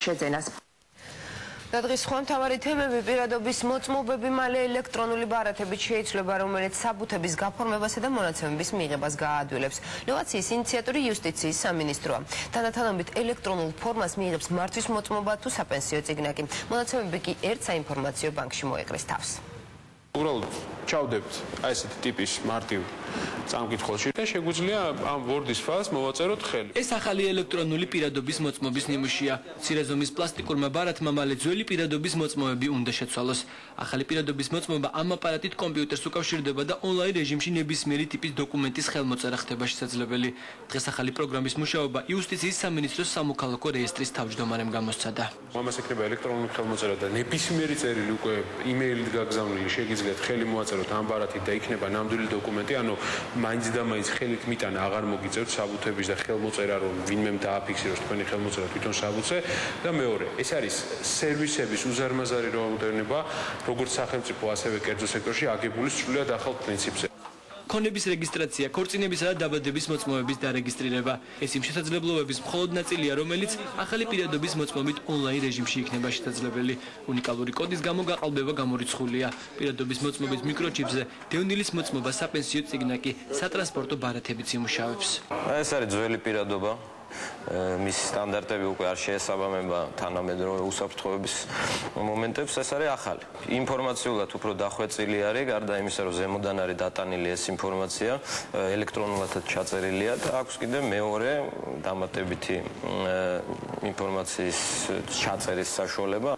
შეძენას. Დადღის სხვა მთავარი თემები პირადობის მოწმობები მალე ელექტრონული ბარათებით შეიცვლება, რომელიც საბუთების გაფორმებასა და მონაცემების მიღებას გააადვილებს. ნოვაციის ინიციატორი იუსტიციის სამინისტროა. თანათანობით ელექტრონულ ფორმას მიიღებს მართვის მოწმობა თუ საპენსიო წიგნაკი. მონაცემები კი ერთ საინფორმაციო ბანკში მოეყრის თავს. უბრალოდ ჩავდებთ აი ესეთი ტიპის მარტივ წამკითხველში და შეგვიძლია ამ ვორდის ფაილს მოვაწეროთ ხელი. ეს ახალი ელექტრონული პირადობის მოწმობის ნიმუშია. მცირე ზომის პლასტიკურმა ბარათმა მალე ძველი პირადობის მოწმობები უნდა შეცვალოს. ახალი პირადობის მოწმობა ამ აპარატით კომპიუტერს უკავშირდება და ონლაინ რეჟიმში ნებისმიერი ტიპის დოკუმენტის ხელმოწერა ხდება შესაძლებელი. დღეს ახალი პროგრამის მუშაობა იუსტიციის სამინისტროს სამოქალაქო რეესტრის თავმჯდომარემ გამოსცადა. ამას ექნება ელექტრონული ხელმოწერა და ნებისმიერი წერილი უკვე იმეილით გაგზავნილი შეგიძლიათ ხელი მოაწეროთ ამ ბარათით და იქნება ნამდვილი დოკუმენტი, ანუ მაინც და მაინც ხელით მიტანა აღარ მოგიწევთ საბუთების და ხელმოწერა, რომ ვინმემ დააფიქსიროს თქვენი ხელმოწერა თვითონ საბუთზე და მეორე, ეს არის სერვისების უზარმაზარი რაოდენობა, როგორც სახელმწიფო, ასევე კერძო სექტორში აგებული სრულიად ახალ პრინციპზე. ქონების რეგისტრაცია, ქორწინებისა და დაბადების მოწმობების დარეგისტრირება. ეს იმ შესაძლებლობების მხოლოდ ნაწილია, რომელიც ახალი პირადობის მოწმობით ონლაინ რეჟიმში იქნება შესაძლებელი. უნიკალური კოდის გამო გაყალბება გამორიცხულია. პირადობის მოწმობის მიკროჩიპზე დევნილის მოწმობა, საპენსიო წიგნაკი, სატრანსპორტო ბარათებიც იმუშავებს. ეს არის ძველი პირადობა. მის სტანდარტები უკვე არ შეესაბამება თანამედროვე უსაფრთხოების მომენტებს, ეს არის ახალი. ინფორმაციულად უფრო დახვეწილი არის, გარდა იმისა, რომ ზემოდან არის დატანილი ეს ინფორმაცია, ელექტრონულადაც ჩაწერილია და აქვს კიდევ მეორე დამატებითი ინფორმაციის ჩაწერის საშუალება.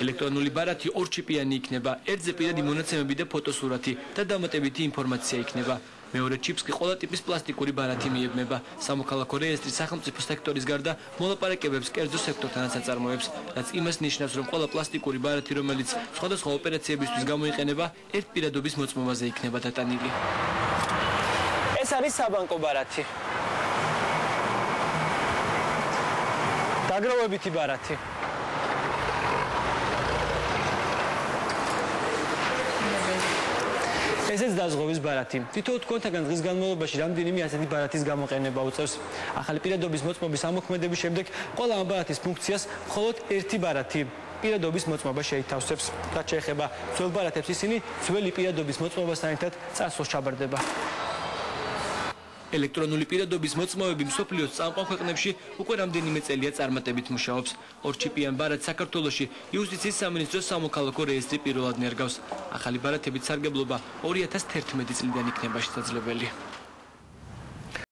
ელექტრონული ბარათი ორჩიპიანი იქნება, ერთზე პირადი მონაცემები და ფოტოსურათი და დამატებითი ინფორმაცია იქნება. მეორე ჩიპს კი ყველა ტიპის პლასტიკური ბარათი მიებნება. სამოქალაქო რეესტრი სახელმწიფო სექტორის გარდა მოლაპარაკებებს კერძო სექტორთანაც აწარმოებს, რაც იმას ნიშნავს, რომ ყველა პლასტიკური ბარათი, რომელიც სხვადასხვა ოპერაციებისთვის გამოიყენება, ერთ პირადობის მოწმობაზე იქნება დატანილი. ეს არის საბანკო ბარათი. დაგროვებითი ბარათი. ესეც დაზღვევის ბარათი. თითოეულ თქვენთაგან დღის განმავლობაში რამდენიმე ასეთი ბარათის გამოყენება უწევს. ახალი პირადობის მოწმობის ამოქმედების შემდეგ ყველა ამ ბარათის ფუნქციას მხოლოდ ერთი ბარათი პირადობის მოწმობა შეითავსებს. რაც შეეხება ძველ ბარათებს, ისინი ძველი პირადობის მოწმობასთან ერთად წასვლას ჩაბარდება. ელექტრონული პირადობის მოწმობები მსოფლიოს წამყვან ქვეყნებში უკვე რამდენიმე წელია წარმატებით მუშაობს. ორჩიპიან ბარათს საქართველოში იუსტიციის სამინისტროს სამოქალაქო რეესტრი პირველად ნერგავს. ახალი ბარათებით სარგებლობა 2011 წლიდან იქნება შესაძლებელი.